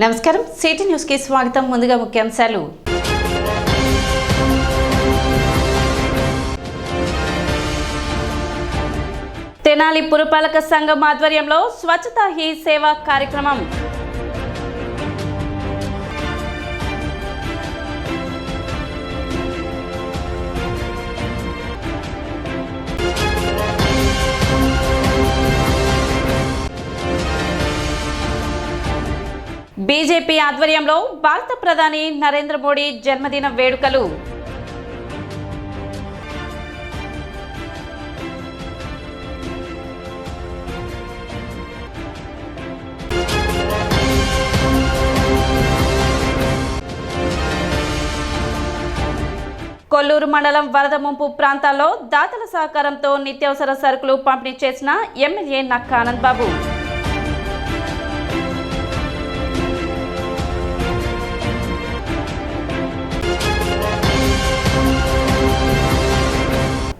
నమస్కారం city news కి స్వాగతం. ముందుగా ముఖ్యాంశాలు. తెనాలి పురపాలక సంఘం ఆధ్వర్యంలో స్వచ్ఛతా హీ సేవా కార్యక్రమం. బీజేపీ ఆధ్వర్యంలో భారత ప్రధాని నరేంద్ర మోడీ జన్మదిన వేడుకలు. కొల్లూరు మండలం వరద ముంపు ప్రాంతాల్లో దాతల సహకారంతో నిత్యావసర సరుకులు పంపిణీ చేసిన ఎమ్మెల్యే నక్క ఆనంద్ బాబు.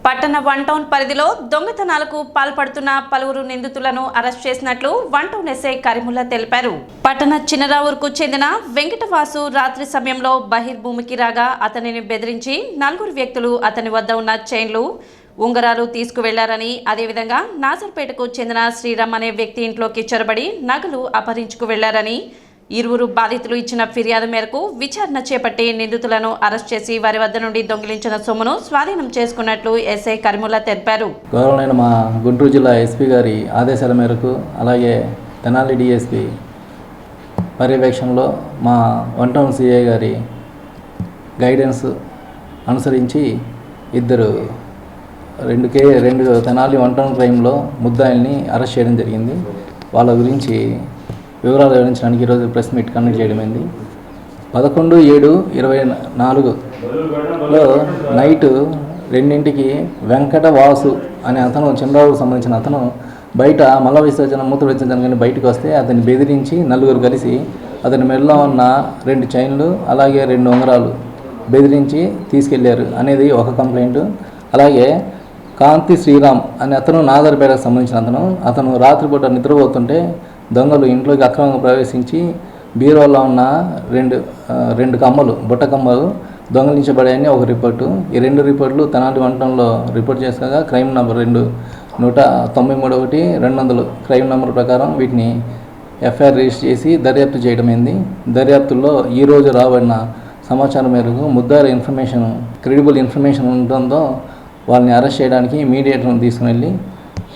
పట్టణ వన్ టౌన్ పరిధిలో దొంగతనాలకు పాల్పడుతున్న పలువురు నిందితులను అరెస్ట్ చేసినట్లు వన్ టౌన్ ఎస్ఐ కరీముల్లా తెలిపారు. పట్టణ చిన్నరావూరుకు చెందిన వెంకటవాసు రాత్రి సమయంలో బహిర్భూమికి రాగా అతనిని బెదిరించి 4 వ్యక్తులు అతని వద్ద ఉన్న చైన్లు, ఉంగరాలు తీసుకువెళ్లారని, అదేవిధంగా నాజర్పేటకు చెందిన శ్రీరామ్ అనే వ్యక్తి ఇంట్లోకి చొరబడి నగలు అపహరించుకు వెళ్లారని, ఇరువురు బాధితులు ఇచ్చిన ఫిర్యాదు మేరకు విచారణ చేపట్టి నిందితులను అరెస్ట్ చేసి వారి వద్ద నుండి దొంగిలించిన సొమ్మును స్వాధీనం చేసుకున్నట్లు ఎస్ఐ కరీముల్లా తెలిపారు. గౌరవనీయ మా గుంటూరు జిల్లా ఎస్పీ గారి ఆదేశాల మేరకు, అలాగే తెనాలి డిఎస్పీ పర్యవేక్షణలో మా వన్ టౌన్ సిఐ గారి గైడెన్స్ అనుసరించి రెండు తెనాలి వన్ టౌన్ క్రైమ్లో ముద్దాయిల్ని అరెస్ట్ చేయడం జరిగింది. వాళ్ళ గురించి వివరాలు వివరించడానికి ఈరోజు ప్రెస్ మీట్ కండక్ట్ చేయడమైంది. 11/7/24లో నైటు 2ంటికి వెంకటవాసు అనే అతను చంద్రబాబుకు సంబంధించిన అతను బయట మల విసర్జన మూత్ర విసర్జన కానీ బయటకు వస్తే అతన్ని బెదిరించి 4 కలిసి అతని మెడలో ఉన్న 2 చైన్లు అలాగే 2 ఉంగరాలు బెదిరించి తీసుకెళ్లారు అనేది ఒక కంప్లైంట్. అలాగే కాంతి శ్రీరామ్ అనే అతను నాదర్పేటకు సంబంధించిన అతను రాత్రిపూట నిద్రపోతుంటే దొంగలు ఇంట్లోకి అక్రమంగా ప్రవేశించి బీరువాలో ఉన్న రెండు కమ్మలు, బుట్ట కమ్మలు దొంగలించబడాయని ఒక రిపోర్టు. ఈ 2 రిపోర్టులు తెనాలి వంటంలో రిపోర్ట్ చేశాక క్రైమ్ నెంబర్ 193/200 క్రైమ్ నెంబర్ ప్రకారం వీటిని ఎఫ్ఐఆర్ రిజిస్టర్ చేసి దర్యాప్తు చేయడమైంది. దర్యాప్తుల్లో ఈరోజు రాబడిన సమాచారం మేరకు ముద్దాయిల క్రెడిబుల్ ఇన్ఫర్మేషన్ ఉండడంతో వాళ్ళని అరెస్ట్ చేయడానికి మీడియేటర్ను తీసుకుని వెళ్ళి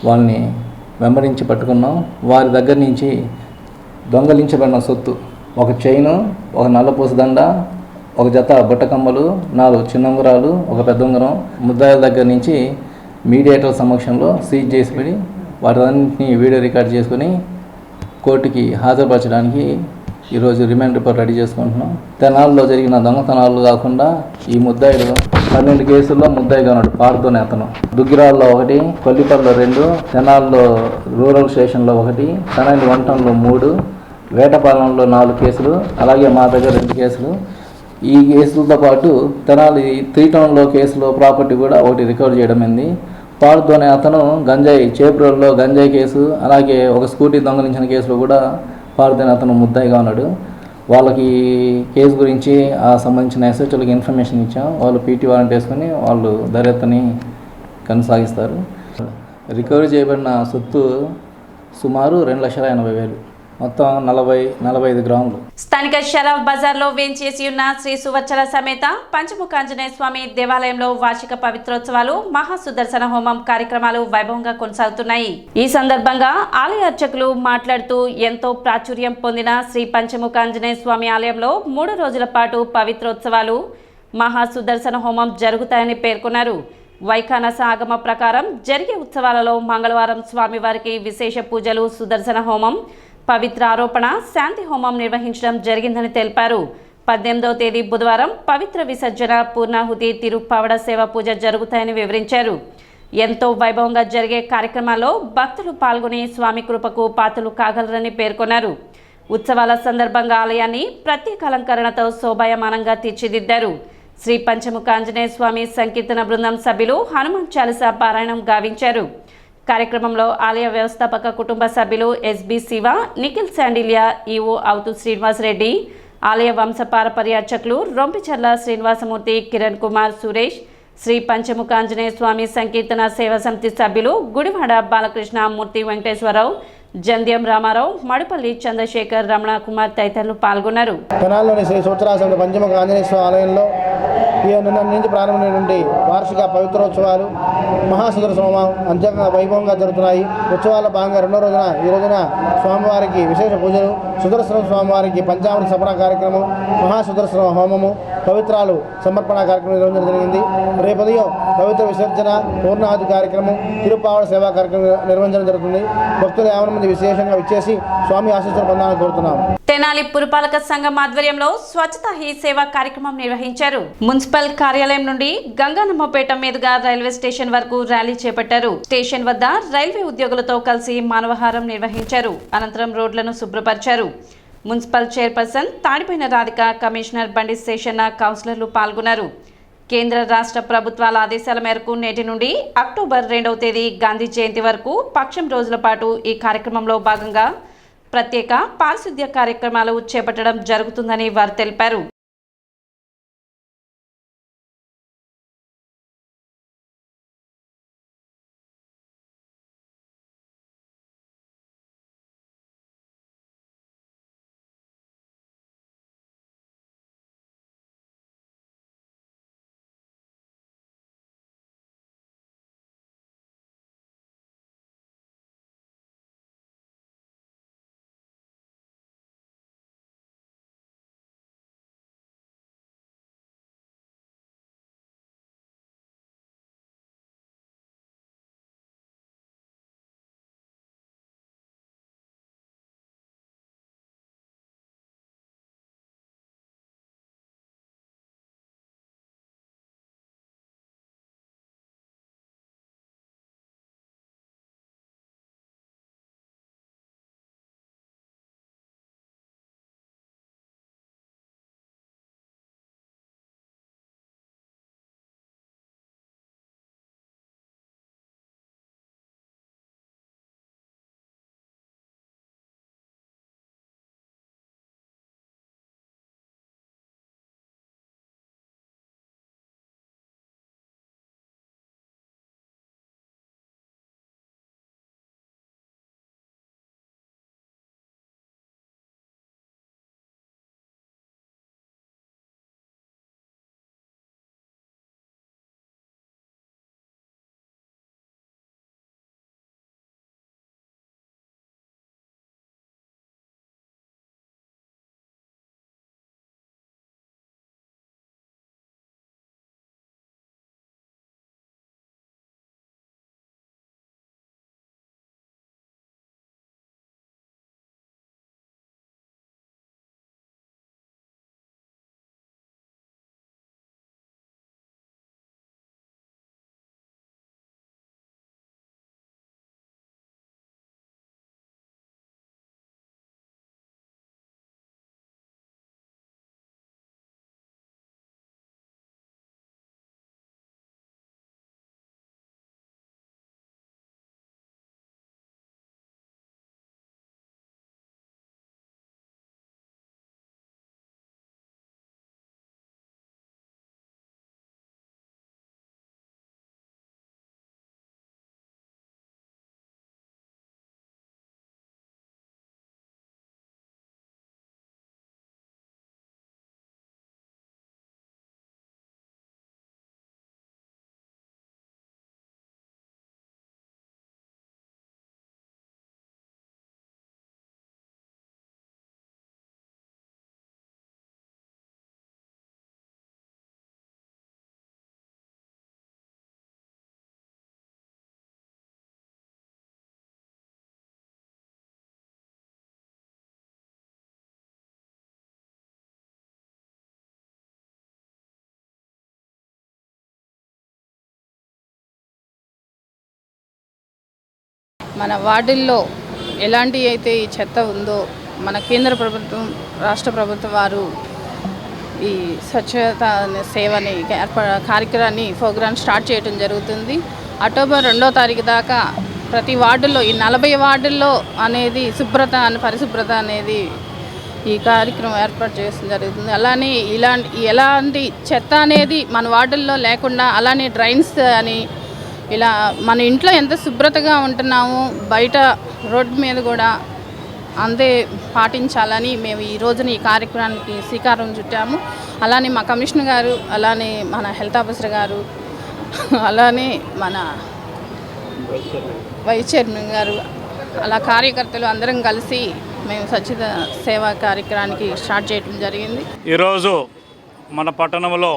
వాళ్ళని వెంబడించి పట్టుకున్నాం. వారి దగ్గర నుంచి దొంగలించబడిన సొత్తు, ఒక చైను, ఒక నల్లపూస దండ, ఒక జత బుట్టకమ్మలు, 4 చిన్న ఉంగరాలు, ఒక పెద్ద ఉంగరం ముద్దాయిల దగ్గర నుంచి మీడియేటర్ సమక్షంలో సీజ్ చేసి వాటిని వీడియో రికార్డ్ చేసుకుని కోర్టుకి హాజరుపరచడానికి ఈరోజు రిమాండ్ రిపోర్ట్ రెడీ చేసుకుంటున్నాం. తెనాల్లో జరిగిన దొంగతనాలు కాకుండా ఈ ముద్దాయిలు 12 కేసుల్లో ముద్దాయిగా ఉన్నాడు. పార్దో అతను దుగ్గిరాల్లో 1, కొల్లిపల్లిలో 2, తెనాల్లో రూరల్ స్టేషన్లో 1, తెనాలి వంటంలో 3, వేటపాలెంలో 4 కేసులు, అలాగే మా దగ్గర 2 కేసులు. ఈ కేసులతో పాటు తెనాలి 3 టౌన్లో కేసులో ప్రాపర్టీ కూడా 1 రికవర్ చేయడమైంది. పార్దో అనే అతను గంజాయి చేబ్రోల్లో గంజాయి కేసు, అలాగే ఒక స్కూటీ దొంగలించిన కేసులో కూడా పార్దో అనే అతను ముద్దాయిగా ఉన్నాడు. వాళ్ళకి కేసు గురించి సంబంధించిన ఎస్హెచ్ఓలకి ఇన్ఫర్మేషన్ ఇచ్చాం. వాళ్ళు పీటీ వారెంట్ వేసుకొని వాళ్ళు దర్యాప్తుని కొనసాగిస్తారు. రికవరీ చేయబడిన సొత్తు సుమారు 2,80,000, మొత్తం 40-45 గ్రాములు. స్థానిక షరాఫ్ బజార్లో వేంచేసి ఉన్న శ్రీ సువచ్చల సమేత పంచముఖాంజనేయ స్వామి దేవాలయంలో వార్షిక పవిత్రోత్సవాలు, మహాసుదర్శన హోమం కార్యక్రమాలు వైభవంగా కొనసాగుతున్నాయి. ఈ సందర్భంగా ఆలయ అర్చకులు మాట్లాడుతూ ఎంతో ప్రాచుర్యం పొందిన శ్రీ పంచముఖాంజనేయ స్వామి ఆలయంలో 3 రోజుల పాటు పవిత్రోత్సవాలు, మహాసుదర్శన హోమం జరుగుతాయని పేర్కొన్నారు. వైఖానస ఆగమ ప్రకారం జరిగే ఉత్సవాలలో మంగళవారం స్వామివారికి విశేష పూజలు, సుదర్శన హోమం, పవిత్ర ఆరోపణ, శాంతి హోమం నిర్వహించడం జరిగిందని తెలిపారు. 18వ తేదీ బుధవారం పవిత్ర విసర్జన, పూర్ణాహుతి, తిరుప్పావడ సేవ పూజ జరుగుతాయని వివరించారు. ఎంతో వైభవంగా జరిగే కార్యక్రమాల్లో భక్తులు పాల్గొని స్వామి కృపకు పాత్రలు కాగలరని పేర్కొన్నారు. ఉత్సవాల సందర్భంగా ఆలయాన్ని ప్రత్యేక అలంకరణతో శోభాయమానంగా తీర్చిదిద్దారు. శ్రీ పంచముఖ ఆంజనేయ స్వామి సంకీర్తన బృందం సభ్యులు హనుమాన్ చాలీసా పారాయణం గావించారు. కార్యక్రమంలో ఆలయ వ్యవస్థాపక కుటుంబ సభ్యులు ఎస్బి శివ, నిఖిల్ శాండిలియా, ఈవో అవుతు శ్రీనివాస్ రెడ్డి, ఆలయ వంశపారపర్య అర్చకులు రొంపిచర్ల శ్రీనివాసమూర్తి, కిరణ్ కుమార్, సురేష్, శ్రీ పంచముఖ ఆంజనేయ స్వామి సంకీర్తన సేవా సమితి సభ్యులు గుడివాడ బాలకృష్ణ, మూర్తి వెంకటేశ్వరరావు, జంధ్యం రామారావు, మడుపల్లి చంద్రశేఖర్, రమణ కుమార్ తదితరులు పాల్గొన్నారు. తెనాలిలోని శ్రీ సూత్రాసన పంచముఖ ఆంజనేయ స్వామి ఆలయంలో నిన్న నుంచి ప్రారంభమైనటువంటి వార్షిక పవిత్రోత్సవాలు మహాసుదర్శన హోమం అంత్యంగా వైభవంగా జరుగుతున్నాయి. ఉత్సవాల భాగంగా రెండో రోజున ఈ రోజున స్వామివారికి విశేష పూజలు, సుదర్శన స్వామివారికి పంచామృత సమర్పణ కార్యక్రమం, మహాసుదర్శన హోమము, పవిత్రాలు సమర్పణ కార్యక్రమం నిర్వహించడం జరిగింది. రేపు ఉదయం పవిత్ర విసర్జన, పూర్ణాహుతి కార్యక్రమం, తిరుపావళ సేవా కార్యక్రమం నిర్వహించడం జరుగుతుంది. భక్తులు 50 మంది విశేషంగా విచ్చేసి స్వామి ఆశీస్సులు పొందాలని కోరుతున్నాం. తెనాలి పురపాలక సంఘం ఆధ్వర్యంలో స్వచ్ఛతా హీ సేవా కార్యక్రమం నిర్వహించారు. మున్సిపల్ కార్యాలయం నుండి గంగానమ్మపేట మీదుగా రైల్వే స్టేషన్ వరకు ర్యాలీ చేపట్టారు. స్టేషన్ వద్ద రైల్వే ఉద్యోగులతో కలిసి మానవహారం నిర్వహించారు. అనంతరం రోడ్లను శుభ్రపరిచారు. మున్సిపల్ చైర్పర్సన్ తాడిపోయిన రాధిక, కమిషనర్ బండి శేషన్న, కౌన్సిలర్లు పాల్గొన్నారు. కేంద్ర రాష్ట్ర ప్రభుత్వాల ఆదేశాల మేరకు నేటి నుండి అక్టోబర్ 2వ తేదీ గాంధీ జయంతి వరకు పక్షం రోజుల పాటు ఈ కార్యక్రమంలో భాగంగా ప్రత్యేక పారిశుద్ధ్య కార్యక్రమాలు చేపట్టడం జరుగుతుందని వారు తెలిపారు. మన వార్డుల్లో ఎలాంటి అయితే ఈ చెత్త ఉందో మన కేంద్ర ప్రభుత్వం రాష్ట్ర ప్రభుత్వం వారు ఈ స్వచ్ఛత సేవని కార్యక్రమాన్ని ప్రోగ్రామ్ స్టార్ట్ చేయడం జరుగుతుంది. అక్టోబర్ 2వ తారీఖు దాకా ప్రతి వార్డుల్లో ఈ 40 వార్డుల్లో అనేది పరిశుభ్రత అనేది ఈ కార్యక్రమం ఏర్పాటు చేయడం జరుగుతుంది. అలానే ఎలాంటి చెత్త అనేది మన వార్డుల్లో లేకుండా, అలానే డ్రైన్స్ అని ఇలా మన ఇంట్లో ఎంత శుభ్రతగా ఉంటున్నామో బయట రోడ్డు మీద కూడా అంతే పాటించాలని మేము ఈ రోజున ఈ కార్యక్రమానికి శ్రీకారం చుట్టాము. అలానే మా కమిషనర్ గారు, అలానే మన హెల్త్ ఆఫీసర్ గారు, అలానే మన వైస్ చైర్మన్ గారు, అలా కార్యకర్తలు అందరం కలిసి మేము స్వచ్ఛత సేవా కార్యక్రమానికి స్టార్ట్ చేయడం జరిగింది. ఈరోజు మన పట్టణంలో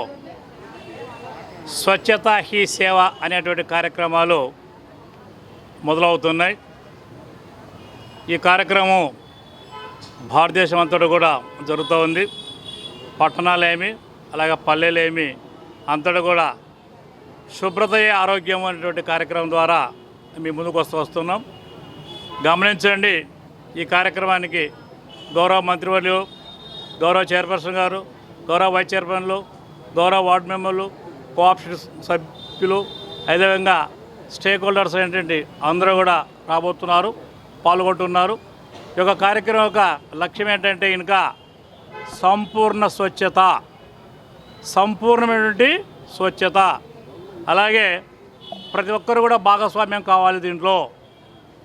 స్వచ్ఛత హీ సేవ అనేటువంటి కార్యక్రమాలు మొదలవుతున్నాయి. ఈ కార్యక్రమం భారతదేశం అంతటా కూడా జరుగుతూ ఉంది. పట్టణాలేమి అలాగే పల్లెలేమి అంతటా కూడా శుభ్రతయే ఆరోగ్యం అనేటువంటి కార్యక్రమం ద్వారా మీ ముందుకు వస్తున్నాం. గమనించండి, ఈ కార్యక్రమానికి గౌరవ మంత్రివర్యులు, గౌరవ చైర్పర్సన్ గారు, గౌరవ వైస్ చైర్మన్లు, గౌరవ వార్డు మెంబర్లు, కోఆప్షన్ సభ్యులు, అదేవిధంగా స్టేక్ హోల్డర్స్ ఏంటంటే అందరూ కూడా రాబోతున్నారు, పాల్గొంటున్నారు. ఈ యొక్క కార్యక్రమం యొక్క లక్ష్యం ఏంటంటే ఇంకా సంపూర్ణమైనటువంటి స్వచ్ఛత. అలాగే ప్రతి ఒక్కరు కూడా భాగస్వామ్యం కావాలి. దీంట్లో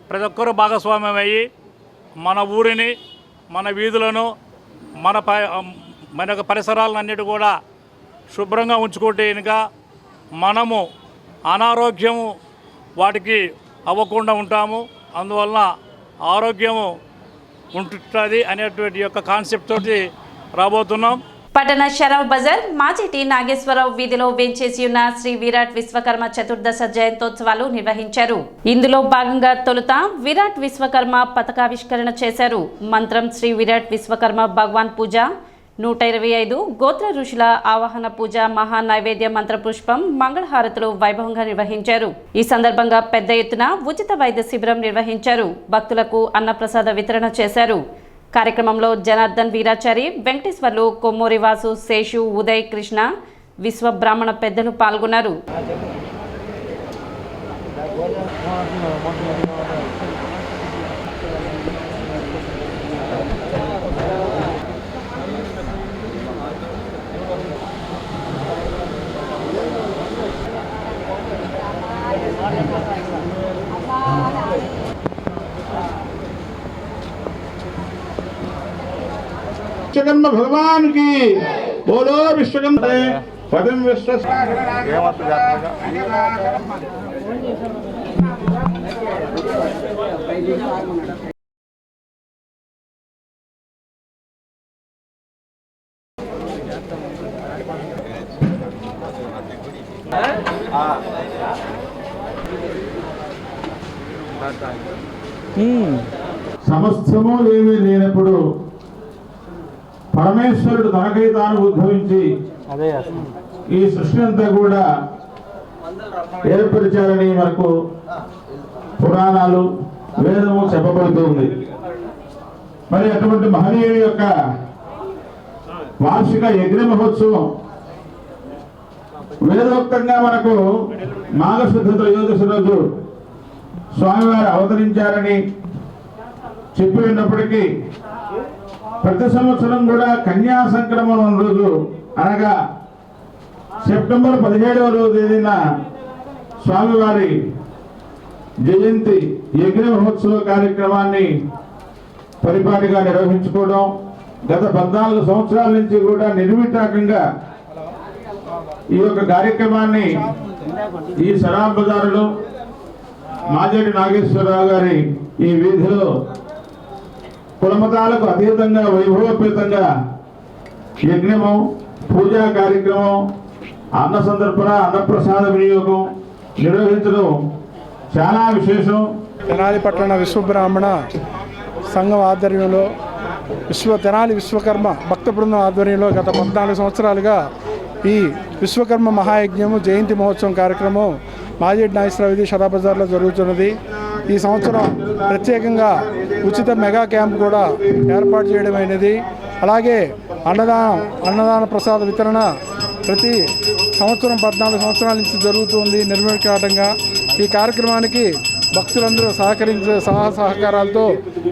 ప్రతి ఒక్కరూ భాగస్వామ్యం అయ్యి మన ఊరిని, మన వీధులను, మన యొక్క పరిసరాలన్నిటి కూడా శుభ్రంగా ఉంచుకుంటే కనుక మనము అనారోగ్యము వాటికి అవ్వకుండా ఉంటాము. అందువలన ఆరోగ్యము ఉంటుంది అనేటువంటి యొక్క కాన్సెప్ట్ తోటి రాబోతున్నాం. పట్టణ షరఫ్ బజార్ మాజీ నాగేశ్వరరావు వీధిలో వేంచేసి ఉన్న శ్రీ విరాట్ విశ్వకర్మ చతుర్దశ జయంతోత్సవాలు నిర్వహించారు. ఇందులో భాగంగా తొలుత విరాట్ విశ్వకర్మ పతాకావిష్కరణ చేశారు. మంత్రం శ్రీ విరాట్ విశ్వకర్మ భగవాన్ పూజ, 125 గోత్ర ఋషుల ఆవాహన పూజ, మహా నైవేద్య మంత్రపుష్పం, మంగళహారతులు వైభవంగా నిర్వహించారు. ఈ సందర్భంగా పెద్ద ఎత్తున ఉచిత వైద్య శిబిరం నిర్వహించారు. భక్తులకు అన్నప్రసాద వితరణ చేశారు. కార్యక్రమంలో జనార్దన్ వీరాచారి, వెంకటేశ్వర్లు, కొమ్మూరి వాసు, శేషు, ఉదయ్, కృష్ణ, విశ్వ బ్రాహ్మణ పెద్దలు పాల్గొన్నారు. विश्वकर्मा भगवान की बोलो। विश्वकर्मा पदम विश्व సమస్తము ఏమీ లేనప్పుడు పరమేశ్వరుడు తనకై తాను ఉద్భవించి ఈ సృష్టి అంతా కూడా ఏర్పరిచారని మనకు పురాణాలు, వేదము చెప్పబడుతూ ఉంది. మరి అటువంటి మహనీయుడి యొక్క వార్షిక యజ్ఞ మహోత్సవం వేదోక్తంగా మనకు మాఘశుద్ధ త్రయోదశి రోజు స్వామివారు అవతరించారని చెప్పి ఉన్నప్పటికీ ప్రతి సంవత్సరం కూడా కన్యా సంక్రమణం రోజు అనగా సెప్టెంబర్ 17వ తేదీన స్వామివారి జయంతి యజ్ఞ మహోత్సవ కార్యక్రమాన్ని పరిపాటిగా నిర్వహించుకోవడం గత 14 సంవత్సరాల నుంచి కూడా నిర్విటాకంగా ఈ యొక్క కార్యక్రమాన్ని ఈ షరాఫ్ బజారులో మాజేటి నాగేశ్వరరావు గారి ఈ వీధిలో కులమతాలకు అతీతంగా వైభవపేతంగా యజ్ఞము, పూజా కార్యక్రమం, అన్న సందర్భన, అన్నప్రసాద వినియోగం నిర్వహించడం చాలా విశేషం. తెనాలి పట్టణ విశ్వబ్రాహ్మణ సంఘం ఆధ్వర్యంలో తెనాలి విశ్వకర్మ భక్త బృందం ఆధ్వర్యంలో గత 14 సంవత్సరాలుగా ఈ విశ్వకర్మ మహాయజ్ఞము జయంతి మహోత్సవం కార్యక్రమం మాజేటి నాగేశ్వరరావు వీధి షరాఫ్ బజార్లో జరుగుతున్నది. ఈ సంవత్సరం ప్రత్యేకంగా ఉచిత మెగా క్యాంప్ కూడా ఏర్పాటు చేయడమైనది. అలాగే అన్నదాన ప్రసాద వితరణ ప్రతి సంవత్సరం 14 సంవత్సరాల నుంచి జరుగుతుంది నిర్విఘాటంగా. ఈ కార్యక్రమానికి భక్తులందరూ సహకారాలతో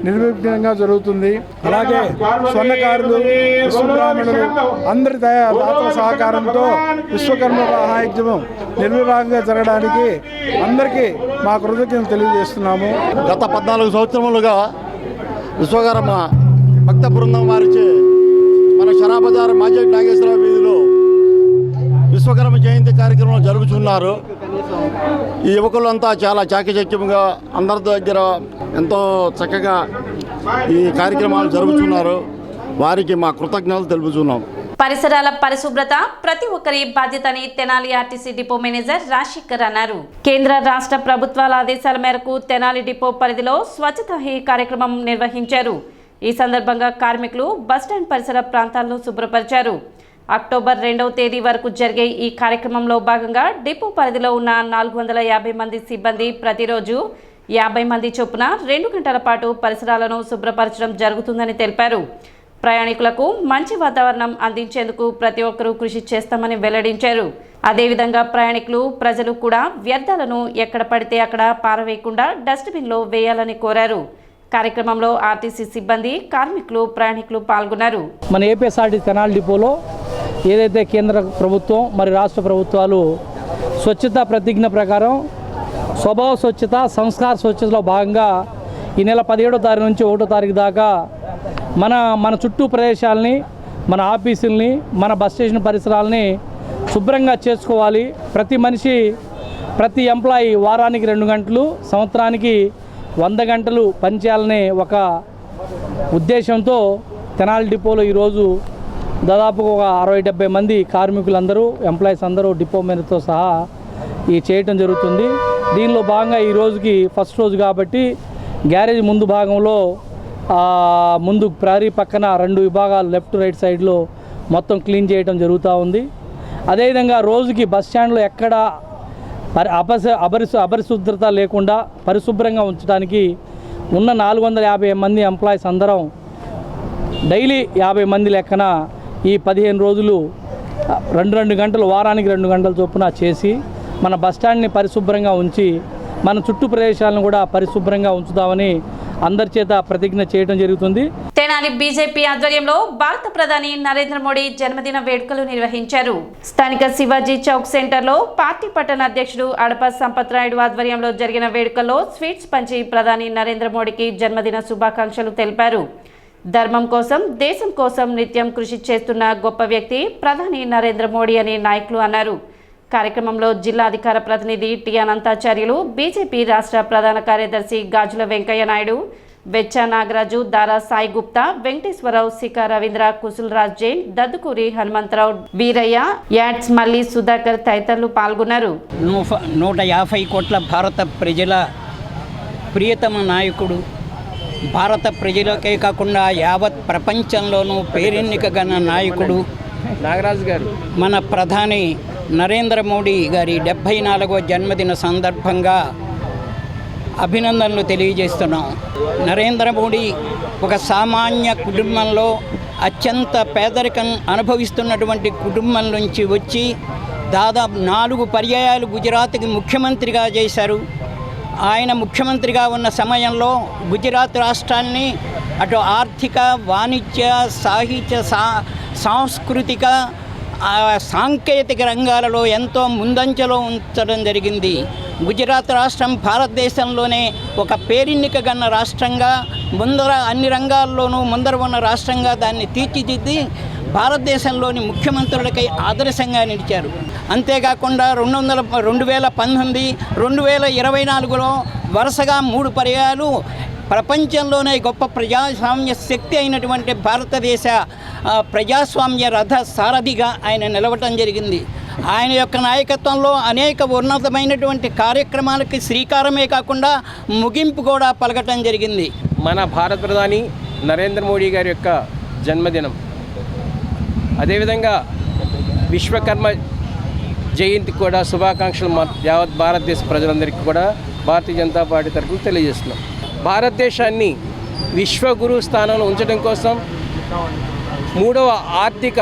నిర్విఘ్నంగా జరుగుతుంది. అలాగే స్వర్ణకారులు, విశ్వబ్రాహ్మణులు అందరి దాతల సహకారంతో విశ్వకర్మ మహాయజ్ఞం నిర్విభాగంగా జరగడానికి అందరికీ మా కృతజ్ఞతలు తెలియజేస్తున్నాము. గత 14 సంవత్సరములుగా విశ్వకర్మ భక్త బృందం వారిచే మన షరాబజార్ మాజీ నాగేశ్వరరావు వీధిలో విశ్వకర్మ జయంతి కార్యక్రమం జరుగుతున్నారు. ఈ యువకులంతా చాలా చాకచక్యంగా అందరి దగ్గర ఎంతో చక్కగా ఈ కార్యక్రమాలు జరుగుతున్నారు. వారికి మా కృతజ్ఞతలు తెలుపుతున్నాం. పరిసరాల పరిశుభ్రత ప్రతి ఒక్కరి బాధ్యతని Tenali RTC depot manager Rajasekhar అన్నారు. కేంద్ర రాష్ట్ర ప్రభుత్వాల ఆదేశాల మేరకు తెనాలి డిపో పరిధిలో స్వచ్ఛతా హీ కార్యక్రమం నిర్వహించారు. ఈ సందర్భంగా కార్మికులు బస్టాండ్ పరిసర ప్రాంతాలను శుభ్రపరిచారు. అక్టోబర్ 2వ తేదీ వరకు జరిగే ఈ కార్యక్రమంలో భాగంగా డిపో పరిధిలో ఉన్న 450 మంది సిబ్బంది ప్రతిరోజు 50 మంది చొప్పున 2 గంటల పాటు పరిసరాలను శుభ్రపరచడం జరుగుతుందని తెలిపారు. ప్రయాణికులకు మంచి వాతావరణం అందించేందుకు ప్రతి ఒక్కరూ కృషి చేస్తామని వెల్లడించారు. అదేవిధంగా ప్రయాణికులు, ప్రజలు కూడా వ్యర్థాలను ఎక్కడ పడితే అక్కడ పారవేయకుండా డస్ట్బిన్లో వేయాలని కోరారు. కార్యక్రమంలో ఆర్టీసీ సిబ్బంది, కార్మికులు, ప్రయాణికులు పాల్గొన్నారు. మన ఏపీఎస్ఆర్టీ తెనాలి డిపోలో ఏదైతే కేంద్ర ప్రభుత్వం మరి రాష్ట్ర ప్రభుత్వాలు స్వచ్ఛత ప్రతిజ్ఞ ప్రకారం స్వభావ స్వచ్ఛత, సంస్కార స్వచ్ఛతలో భాగంగా ఈ నెల 17వ తారీఖు నుంచి 1వ తారీఖు దాకా మన చుట్టూ ప్రదేశాలని, మన ఆఫీసుల్ని, మన బస్ స్టేషన్ పరిసరాలని శుభ్రంగా చేసుకోవాలి. ప్రతి మనిషి, ప్రతి ఎంప్లాయీ వారానికి 2 గంటలు, సంవత్సరానికి 100 గంటలు పనిచేయాలనే ఒక ఉద్దేశంతో తెనాలి డిపోలో ఈరోజు దాదాపు ఒక 60-70 మంది కార్మికులందరూ, ఎంప్లాయీస్ అందరూ డిపో మేనేజర్తో సహా ఈ చేయటం జరుగుతుంది. దీనిలో భాగంగా ఈ రోజుకి ఫస్ట్ రోజు కాబట్టి గ్యారేజ్ ముందు భాగంలో ముందు ప్రహరీ పక్కన 2 విభాగాలు లెఫ్ట్ రైట్ సైడ్లో మొత్తం క్లీన్ చేయడం జరుగుతూ ఉంది. అదేవిధంగా రోజుకి బస్ స్టాండ్లో ఎక్కడ అపరిశుభ్రత లేకుండా పరిశుభ్రంగా ఉంచడానికి ఉన్న 450 మంది ఎంప్లాయీస్ అందరం డైలీ 50 మంది లెక్కన ఈ 15 రోజులు 2 గంటలు, వారానికి 2 గంటల చొప్పున చేసి మన బస్టాండ్ని పరిశుభ్రంగా ఉంచి మన చుట్టూ ప్రదేశాలను కూడా పరిశుభ్రంగా ఉంచుతామని అందరి చేత ప్రతిజ్ఞ చేయడం జరుగుతుంది. తెనాలి బీజేపీ ఆధ్వర్యంలో భారత ప్రధాని నరేంద్ర మోడీ జన్మదిన వేడుకలు నిర్వహించారు. స్థానిక శివాజీ చౌక్ సెంటర్లో పార్టీ పట్టణ అధ్యక్షుడు అడప సంపత్ రాయుడు ఆధ్వర్యంలో జరిగిన వేడుకల్లో స్వీట్స్ పంచి ప్రధాని నరేంద్ర మోడీకి జన్మదిన శుభాకాంక్షలు తెలిపారు. ధర్మం కోసం, దేశం కోసం నిత్యం కృషి చేస్తున్న గొప్ప వ్యక్తి ప్రధాని నరేంద్ర మోడీ అని నాయకులు అన్నారు. కార్యక్రమంలో జిల్లా అధికార ప్రతినిధి టి అనంతాచార్యులు, బీజేపీ రాష్ట్ర ప్రధాన కార్యదర్శి గాజుల వెంకయ్య నాయుడు, వెచ్చ నాగరాజు, దారా సాయి గుప్తా, వెంకటేశ్వరరావు, సికా రవీంద్ర, కుసుల్రాజ్ జైన్, దద్దుకూరి హనుమంతరావు, వీరయ్య, యాడ్స్ మల్లి, సుధాకర్ తదితరులు పాల్గొన్నారు. 150 కోట్ల భారత ప్రజల ప్రియతమ నాయకుడు, భారత ప్రజలకే కాకుండా యావత్ ప్రపంచంలోనూ పేరెన్నికగల నాయకుడు నాగరాజు గారు మన ప్రధాని నరేంద్ర మోడీ గారి 74వ జన్మదిన సందర్భంగా అభినందనలు తెలియజేస్తున్నాం. నరేంద్ర మోడీ ఒక సామాన్య కుటుంబంలో, అత్యంత పేదరికం అనుభవిస్తున్నటువంటి కుటుంబం నుంచి వచ్చి దాదాపు 4 పర్యాయాలు గుజరాత్కి ముఖ్యమంత్రిగా చేశారు. ఆయన ముఖ్యమంత్రిగా ఉన్న సమయంలో గుజరాత్ రాష్ట్రాన్ని అటు ఆర్థిక, వాణిజ్య, సాహిత్య, సాంస్కృతిక, సాంకేతిక రంగాలలో ఎంతో ముందంజలో ఉంచడం జరిగింది. గుజరాత్ రాష్ట్రం భారతదేశంలోనే ఒక పేరెన్నికగన్న రాష్ట్రంగా, అన్ని రంగాల్లోనూ ముందర ఉన్న రాష్ట్రంగా దాన్ని తీర్చిదిద్ది భారతదేశంలోని ముఖ్యమంత్రులకై ఆదర్శంగా నిలిచారు. అంతేకాకుండా 2019, 2024లో వరుసగా 3 పర్యాయాలు ప్రపంచంలోనే గొప్ప ప్రజాస్వామ్య శక్తి అయినటువంటి భారతదేశ ప్రజాస్వామ్య రథ సారథిగా ఆయన నిలవటం జరిగింది. ఆయన యొక్క నాయకత్వంలో అనేక ఉన్నతమైనటువంటి కార్యక్రమాలకి శ్రీకారమే కాకుండా ముగింపు కూడా పలకటం జరిగింది. మన భారత ప్రధాని నరేంద్ర మోడీ గారి యొక్క జన్మదినం, అదేవిధంగా విశ్వకర్మ జయంతికి కూడా శుభాకాంక్షలు యావత్ భారతదేశ ప్రజలందరికీ కూడా భారతీయ జనతా పార్టీ తరఫున తెలియజేస్తున్నాం. భారతదేశాన్ని విశ్వగురు స్థానంలో ఉంచడం కోసం, 3వ ఆర్థిక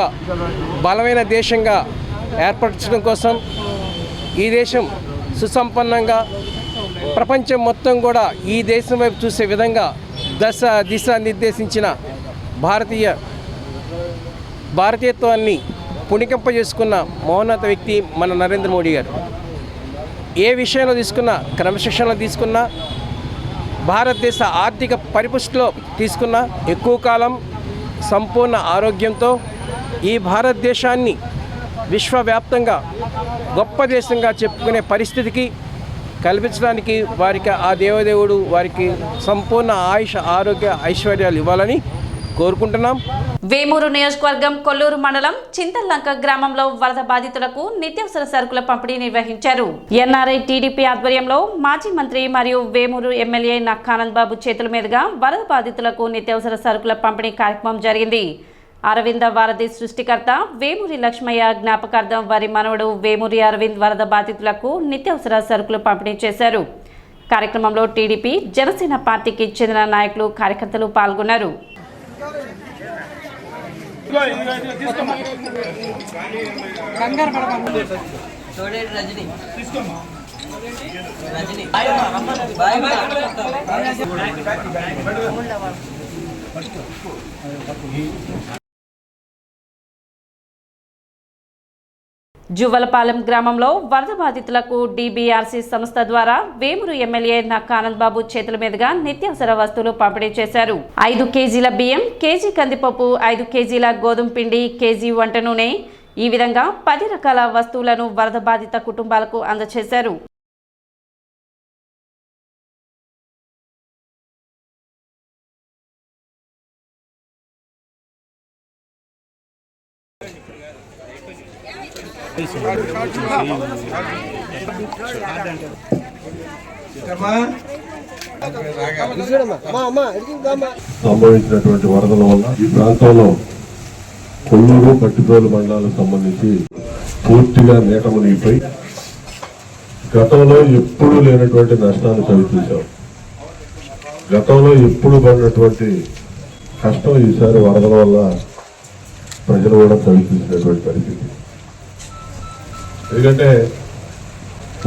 బలమైన దేశంగా ఏర్పరచడం కోసం, ఈ దేశం సుసంపన్నంగా ప్రపంచం మొత్తం కూడా ఈ దేశం వైపు చూసే విధంగా దిశ నిర్దేశించిన భారతీయత్వాన్ని పుణికింపజేసుకున్న మహోన్నత వ్యక్తి మన నరేంద్ర మోడీ గారు. ఏ విషయంలో తీసుకున్నా, క్రమశిక్షణలో తీసుకున్నా, భారతదేశ ఆర్థిక పరిపుష్టిలో తీసుకున్నా, ఎక్కువ కాలం సంపూర్ణ ఆరోగ్యంతో ఈ భారతదేశాన్ని విశ్వవ్యాప్తంగా గొప్ప దేశంగా చెప్పుకునే పరిస్థితికి కల్పించడానికి వారికి ఆ దేవదేవుడు వారికి సంపూర్ణ ఆయుష ఆరోగ్య ఐశ్వర్యాలు ఇవ్వాలని కోరుకుంటున్నాం. వేమూరు నియోజకవర్గం కొల్లూరు మండలం చింతల్లంక గ్రామంలో వరద బాధితులకు నిత్యావసర సరుకుల పంపిణీ నిర్వహించారు. ఎన్ఆర్ఐ టీడీపీ ఆధ్వర్యంలో మాజీ మంత్రి మరియు వేమూరు ఎమ్మెల్యే నక్కానంద్ బాబు చేతుల మీదుగా వరద బాధితులకు నిత్యావసర సరుకుల పంపిణీ కార్యక్రమం జరిగింది. అరవింద వారధి సృష్టికర్త వేమూరి లక్ష్మయ్య జ్ఞాపకార్థం వారి మనవడు వేమూరి అరవింద్ వరద బాధితులకు నిత్యావసర సరుకులు పంపిణీ చేశారు. కార్యక్రమంలో టీడీపీ, జనసేన పార్టీకి చెందిన నాయకులు, కార్యకర్తలు పాల్గొన్నారు. జువ్వలపాలెం గ్రామంలో వరద బాధితులకు డీబీఆర్సీ సంస్థ ద్వారా వేమూరు ఎమ్మెల్యే నక్కానంద్ బాబు చేతుల మీదుగా నిత్యావసర వస్తువులు పంపిణీ చేశారు. 5 కేజీల బియ్యం, కేజీ కందిపప్పు, 5 కేజీల గోధుమ పిండి, కేజీ వంట నూనె, ఈ విధంగా 10 రకాల వస్తువులను వరద బాధిత కుటుంబాలకు అందజేశారు. సంభవించినటువంటి వరదల వల్ల ఈ ప్రాంతంలో కొల్లూరు, పట్టిప్రోలు మండలాలకు సంబంధించి పూర్తిగా నీట మునిగిపోయి గతంలో ఎప్పుడూ లేనటువంటి నష్టాన్ని చవిచూశాం. గతంలో ఎప్పుడు పడినటువంటి కష్టం ఈసారి వరదల వల్ల ప్రజలు కూడా చవిచూసినటువంటి పరిస్థితి. ఎందుకంటే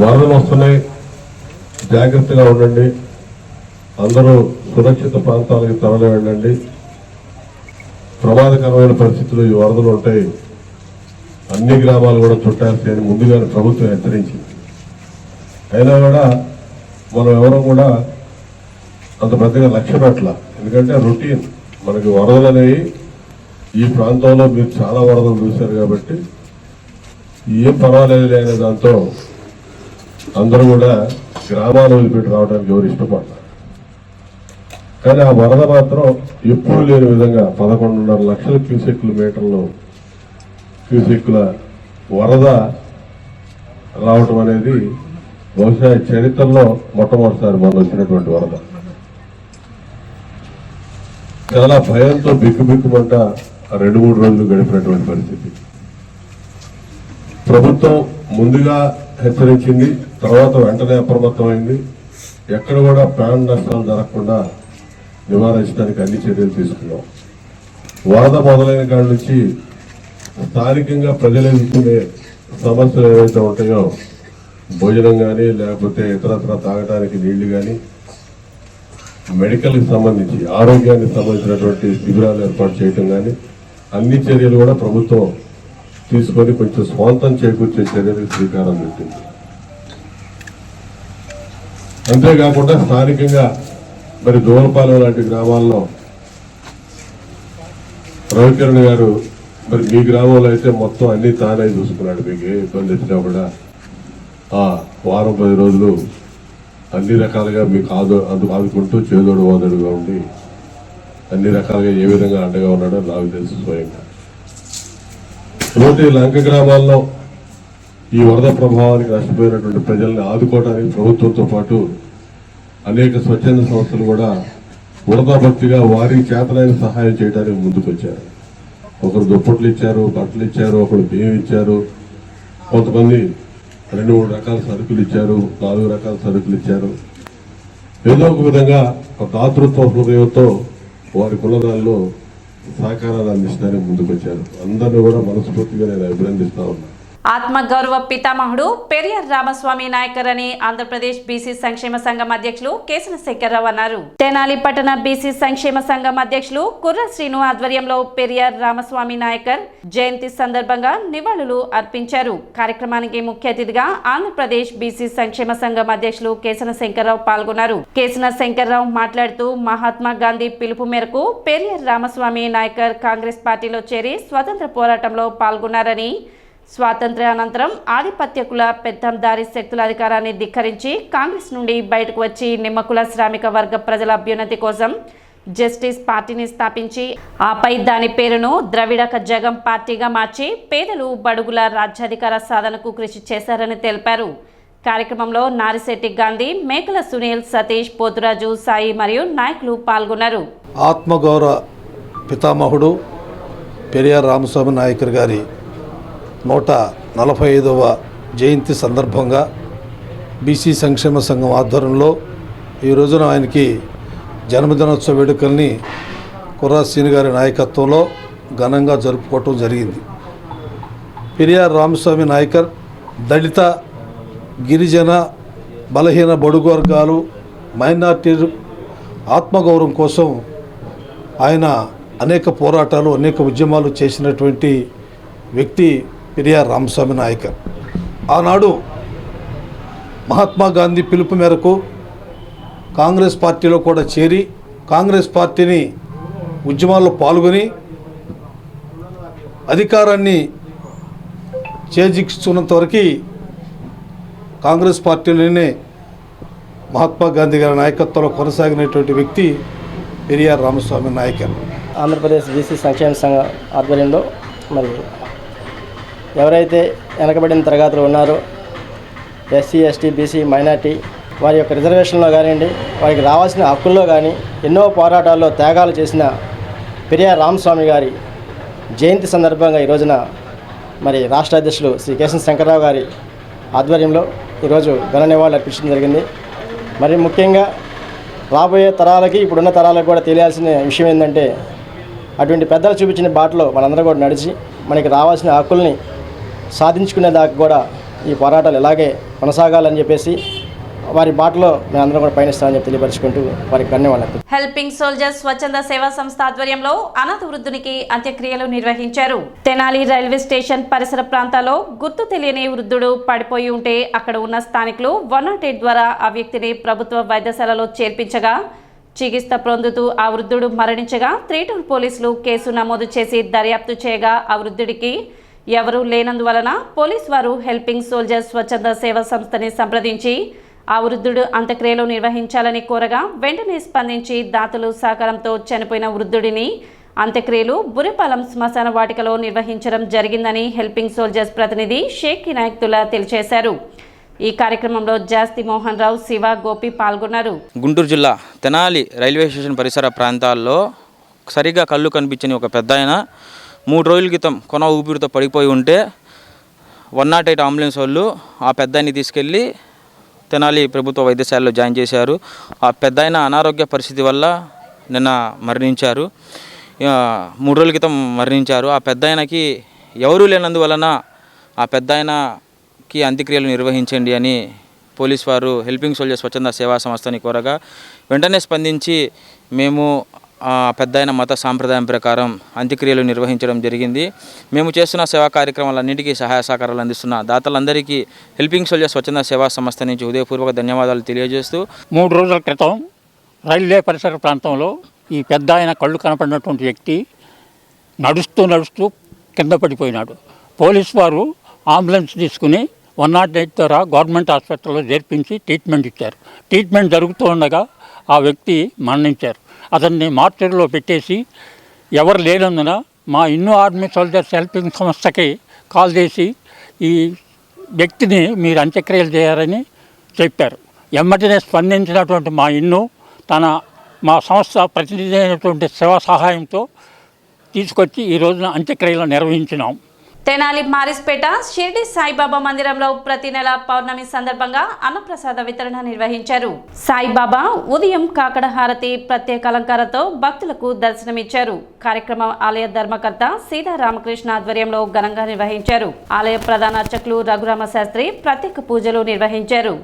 వరదలు వస్తున్నాయి, జాగ్రత్తగా ఉండండి, అందరూ సురక్షిత ప్రాంతాలకు తరలి వెళ్ళండి, ప్రమాదకరమైన పరిస్థితులు ఈ వరదలు ఉంటాయి, అన్ని గ్రామాలు కూడా చుట్టాల్సి అని ముందుగానే ప్రభుత్వం హెచ్చరించింది. అయినా కూడా మనం ఎవరూ కూడా అంత పెద్దగా లక్ష్య పెట్టాల. ఎందుకంటే రొటీన్ మనకి వరదలు అనేవి ఈ ప్రాంతంలో మీరు చాలా వరదలు చూశారు కాబట్టి ఏం పర్వాలేదు అనే దాంతో అందరూ కూడా గ్రామాలు వదిలిపెట్టి రావడానికి ఎవరు ఇష్టపడతారు. కానీ ఆ వరద మాత్రం ఎప్పుడు లేని విధంగా 11.5 లక్షల క్యూసెక్కుల వరద రావటం అనేది బహుశా చరిత్రలో మొట్టమొదటిసారి మనం వచ్చినటువంటి వరద. చాలా భయంతో బిక్కుబిక్కుమంట 2-3 రోజులు గడిపినటువంటి పరిస్థితి. ప్రభుత్వం ముందుగా హెచ్చరించింది, తర్వాత వెంటనే అప్రమత్తమైంది. ఎక్కడ కూడా ప్రాణ నష్టాలు జరగకుండా నివారించడానికి అన్ని చర్యలు తీసుకున్నాం. వరద మొదలైన కాడి నుంచి స్థానికంగా ప్రజలు ఎదుర్కొనే సమస్యలు ఏవైతే ఉంటాయో, భోజనం కానీ లేకపోతే ఇతరత్ర తాగడానికి నీళ్లు కానీ, మెడికల్కి సంబంధించి ఆరోగ్యానికి సంబంధించినటువంటి శిబిరాలు ఏర్పాటు చేయటం కానీ, అన్ని చర్యలు కూడా ప్రభుత్వం తీసుకొని కొంచెం స్వాంతం చేకూర్చే చర్యలకు శ్రీకారం చుట్టింది. అంతేకాకుండా స్థానికంగా మరి దూరపాలెం లాంటి గ్రామాల్లో రవికిరణ్ గారు మరి మీ గ్రామంలో అయితే మొత్తం అన్ని తానే చూసుకున్నాడు. మీకు ఏ ఇబ్బంది వచ్చినా కూడా ఆ వారం 10 రోజులు అన్ని రకాలుగా మీకు ఆదుకుంటూ చేదోడు వాదోడుగా ఉండి అన్ని రకాలుగా ఏ విధంగా అండగా ఉన్నాడో నాకు తెలుసు స్వయంగా. ఈ లంక గ్రామాల్లో ఈ వరద ప్రభావానికి నష్టపోయినటువంటి ప్రజల్ని ఆదుకోవడానికి ప్రభుత్వంతో పాటు అనేక స్వచ్ఛంద సంస్థలు కూడా వరదాభక్తిగా వారికి చేతనైన సహాయం చేయడానికి ముందుకొచ్చారు. ఒకరు దుప్పట్లు ఇచ్చారు, బట్టలు ఇచ్చారు, ఒకరు బియ్యం ఇచ్చారు, కొంతమంది 2-3 రకాల సరుకులు ఇచ్చారు, 4 రకాల సరుకులు ఇచ్చారు. ఏదో ఒక విధంగా ఒక దాతృత్వ హృదయంతో వారి కులదాల్లో సహకారాలు అందించడానికి ముందుకొచ్చారు. అందరినీ కూడా మనస్ఫూర్తిగా నేను అభినందిస్తా ఉన్నాను. ఆత్మగౌరవ పితామహుడు పెరియార్ రామస్వామి నాయకర్ అని ఆంధ్రప్రదేశ్ బీసీ సంక్షేమ సంఘం అధ్యక్షులు కేసన శంకర్రావు అన్నారు. తెనాలి పట్టణ బీసీ సంక్షేమ సంఘం అధ్యక్షులు కుర్ర శ్రీను ఆధ్వర్యంలో పెరియార్ రామస్వామి నాయకర్ జయంతి సందర్భంగా నివాళులు అర్పించారు. కార్యక్రమానికి ముఖ్య అతిథిగా ఆంధ్రప్రదేశ్ బీసీ సంక్షేమ సంఘం అధ్యక్షులు కేసన శంకర్రావు పాల్గొన్నారు. కేసన శంకర్రావు మాట్లాడుతూ మహాత్మా గాంధీ పిలుపు మేరకు పెరియార్ రామస్వామి నాయకర్ కాంగ్రెస్ పార్టీలో చేరి స్వతంత్ర పోరాటంలో పాల్గొన్నారని, స్వాతంత్ర్య అనంతరం ఆధిపత్యకుల పెత్తందారీ శక్తుల అధికారాన్ని ధిక్కరించి కాంగ్రెస్ నుండి బయటకు వచ్చి నిమ్మకుల శ్రామిక వర్గ ప్రజల అభ్యున్నతి కోసం జస్టిస్ పార్టీని స్థాపించి ఆపై దాని పేరును ద్రవిడ జగం పార్టీగా మార్చి పేదలు బడుగుల రాజ్యాధికార సాధనకు కృషి చేశారని తెలిపారు. కార్యక్రమంలో నారిశెట్టి గాంధీ, మేకల సునీల్, సతీష్, పోతురాజు, సాయి మరియు నాయకులు పాల్గొన్నారు. ఆత్మగౌరవ పితామహుడు పెరియార్ రామస్వామి నాయకర్ గారి 145వ జయంతి సందర్భంగా బీసీ సంక్షేమ సంఘం ఆధ్వర్యంలో ఈ రోజున ఆయనకి జన్మదినోత్సవ వేడుకల్ని కుర్రా శ్రీను గారి నాయకత్వంలో ఘనంగా జరుపుకోవటం జరిగింది. పెరియార్ రామస్వామి నాయకర్ దళిత, గిరిజన, బలహీన బడుగు వర్గాలు, మైనార్టీలు ఆత్మగౌరవం కోసం ఆయన అనేక పోరాటాలు, అనేక ఉద్యమాలు చేసినటువంటి వ్యక్తి పెరియార్ రామస్వామి నాయకర్. ఆనాడు మహాత్మా గాంధీ పిలుపు మేరకు కాంగ్రెస్ పార్టీలో కూడా చేరి కాంగ్రెస్ పార్టీని ఉద్యమాల్లో పాల్గొని అధికారాన్ని చేజిక్స్తున్నంత వరకు కాంగ్రెస్ పార్టీలోనే మహాత్మా గాంధీ గారి నాయకత్వంలో కొనసాగినటువంటి వ్యక్తి పెరియార్ రామస్వామి నాయకర్. ఆంధ్రప్రదేశ్ బీసీ సంక్షేమ సంఘం ఆధ్వర్యంలో మరి ఎవరైతే వెనకబడిన తరగతులు ఉన్నారో ఎస్సీ, ఎస్టీ, బీసీ, మైనార్టీ వారి యొక్క రిజర్వేషన్లో కానివ్వండి, వారికి రావాల్సిన హక్కుల్లో కానీ ఎన్నో పోరాటాల్లో త్యాగాలు చేసిన పెరియార్ రామస్వామి గారి జయంతి సందర్భంగా ఈ రోజున మరి రాష్ట్ర అధ్యక్షులు శ్రీ కేసన శంకర్రావు గారి ఆధ్వర్యంలో ఈరోజు ఘన నివాళులు అర్పించడం జరిగింది. మరి ముఖ్యంగా రాబోయే తరాలకి, ఇప్పుడున్న తరాలకు కూడా తెలియాల్సిన విషయం ఏంటంటే అటువంటి పెద్దలు చూపించిన బాటలో మనందరం కూడా నడిచి మనకి రావాల్సిన హక్కుల్ని సాధించుకునే దాకా కూడా ఈ పోరాటాలు ఇలాగే కొనసాగాలని చెప్పేసి వారి బాటలో మేమందరం కూడా పయనిస్తామని చెప్పి తెలియపరుచుకుంటూ వారికి ధన్యవాదాలు. హెల్పింగ్ సోల్జర్స్ స్వచ్ఛంద సేవా సంస్థ ఆధ్వర్యంలో అనాథ వృద్ధునికి అంత్యక్రియలు నిర్వహించారు. తెనాలి రైల్వే స్టేషన్ పరిసర ప్రాంతాల్లో గుర్తు తెలియని వృద్ధుడు పడిపోయి ఉంటే అక్కడ ఉన్న స్థానికులు 108 ద్వారా ఆ వ్యక్తిని ప్రభుత్వ వైద్యశాలలో చేర్పించగా చికిత్స పొందుతూ ఆ వృద్ధుడు మరణించగా 3 టౌన్ పోలీసులు కేసు నమోదు చేసి దర్యాప్తు చేయగా ఆ వృద్ధుడికి ఎవరూ లేనందువలన పోలీసు వారు హెల్పింగ్ సోల్జర్స్ స్వచ్ఛంద సేవా సంస్థని సంప్రదించి ఆ వృద్ధుడు అంత్యక్రియలు నిర్వహించాలని కోరగా వెంటనే స్పందించి దాతలు సహకారంతో చనిపోయిన వృద్ధుడిని అంత్యక్రియలు బురిపాలెం శ్మశాన వాటికలో నిర్వహించడం జరిగిందని హెల్పింగ్ సోల్జర్స్ ప్రతినిధి షేక్ ఇనాయక్తుల్లా తెలియజేశారు. ఈ కార్యక్రమంలో జాస్తి మోహన్ రావు, శివ, గోపి పాల్గొన్నారు. గుంటూరు జిల్లా తెనాలి రైల్వే స్టేషన్ పరిసర ప్రాంతాల్లో సరిగా కళ్ళు కనిపించని ఒక పెద్దాయన 3 రోజుల క్రితం కొన ఊపిరితో పడిపోయి ఉంటే 108 అంబులెన్స్ వాళ్ళు ఆ పెద్దాయన్ని తీసుకెళ్ళి తెనాలి ప్రభుత్వ వైద్యశాలలో జాయిన్ చేశారు. ఆ పెద్దాయన అనారోగ్య పరిస్థితి వల్ల నిన్న మరణించారు. 3 రోజుల క్రితం మరణించారు. ఆ పెద్దాయనకి ఎవరూ లేనందువలన ఆ పెద్దాయనకి అంత్యక్రియలు నిర్వహించండి అని పోలీస్ వారు హెల్పింగ్ సోల్జర్స్ స్వచ్ఛంద సేవా సంస్థని కోరగా వెంటనే స్పందించి మేము పెద్దాయన మత సాంప్రదాయం ప్రకారం అంత్యక్రియలు నిర్వహించడం జరిగింది. మేము చేస్తున్న సేవా కార్యక్రమాలన్నింటికీ సహాయ సహకారాలు అందిస్తున్న దాతలందరికీ హెల్పింగ్ సోల్జర్స్ స్వచ్ఛంద సేవా సంస్థ నుంచి హృదయపూర్వక ధన్యవాదాలు తెలియజేస్తూ 3 రోజుల క్రితం రైల్వే పరిసర ప్రాంతంలో ఈ పెద్దాయన కళ్ళు కనపడినటువంటి వ్యక్తి నడుస్తూ కింద పడిపోయినాడు. పోలీసు వారు అంబులెన్స్ తీసుకుని 108 ద్వారా గవర్నమెంట్ హాస్పిటల్లో చేర్పించి ట్రీట్మెంట్ ఇచ్చారు. ట్రీట్మెంట్ జరుగుతూ ఉండగా ఆ వ్యక్తి మరణించారు. అతన్ని మార్చర్లో పెట్టేసి ఎవరు లేనందున మా ఇన్ను ఆర్మీ సోల్జర్స్ హెల్పింగ్ సంస్థకి కాల్ చేసి ఈ వ్యక్తిని మీరు అంత్యక్రియలు చేయాలని చెప్పారు. వెంటనే స్పందించినటువంటి మా ఇన్ను మా సంస్థ ప్రతినిధి అయినటువంటి సేవా సహాయంతో తీసుకొచ్చి ఈ రోజున అంత్యక్రియలు నిర్వహించినాం. తెనాలి మారిస్పేట షిర్డి సాయిబాబా మందిరంలో ప్రతి నెల పౌర్ణమి సందర్భంగా అన్నప్రసాద వితరణ నిర్వహించారు. సాయిబాబా ఉదయం కాకడ హారతి ప్రత్యేక అలంకారంతో భక్తులకు దర్శనమిచ్చారు. కార్యక్రమం ఆలయ ధర్మకర్త సీతారామకృష్ణ ఆధ్వర్యంలో ఘనంగా నిర్వహించారు. ఆలయ ప్రధాన అర్చకులు రఘురామ శాస్త్రి ప్రత్యేక పూజలు నిర్వహించారు.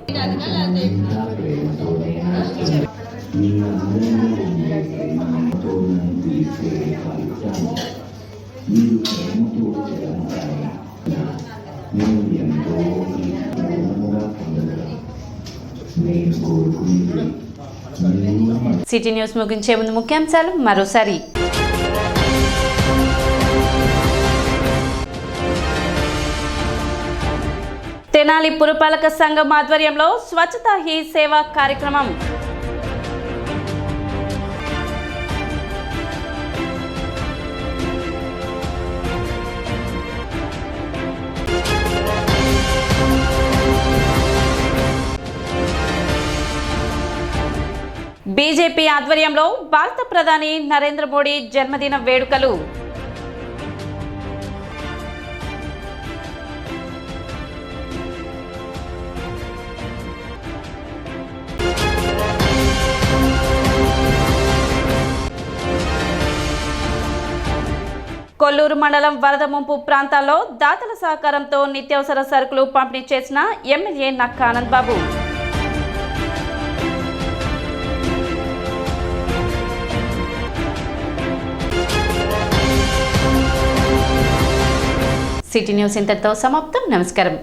సిటీ న్యూస్ ముగించే ముందు ముఖ్యాంశాలు మరోసారి. తెనాలి పురపాలక సంఘం ఆధ్వర్యంలో స్వచ్ఛతా హీ సేవా కార్యక్రమం. బీజేపీ ఆధ్వర్యంలో భారత ప్రధాని నరేంద్ర మోడీ జన్మదిన వేడుకలు. కొల్లూరు మండలం వరద ముంపు ప్రాంతాల్లో దాతల సహకారంతో నిత్యావసర సరుకులు పంపిణీ చేసిన ఎమ్మెల్యే నక్క ఆనంద్ బాబు. సిటీ న్యూస్ ఇంతటితో సమాప్తం. నమస్కారం.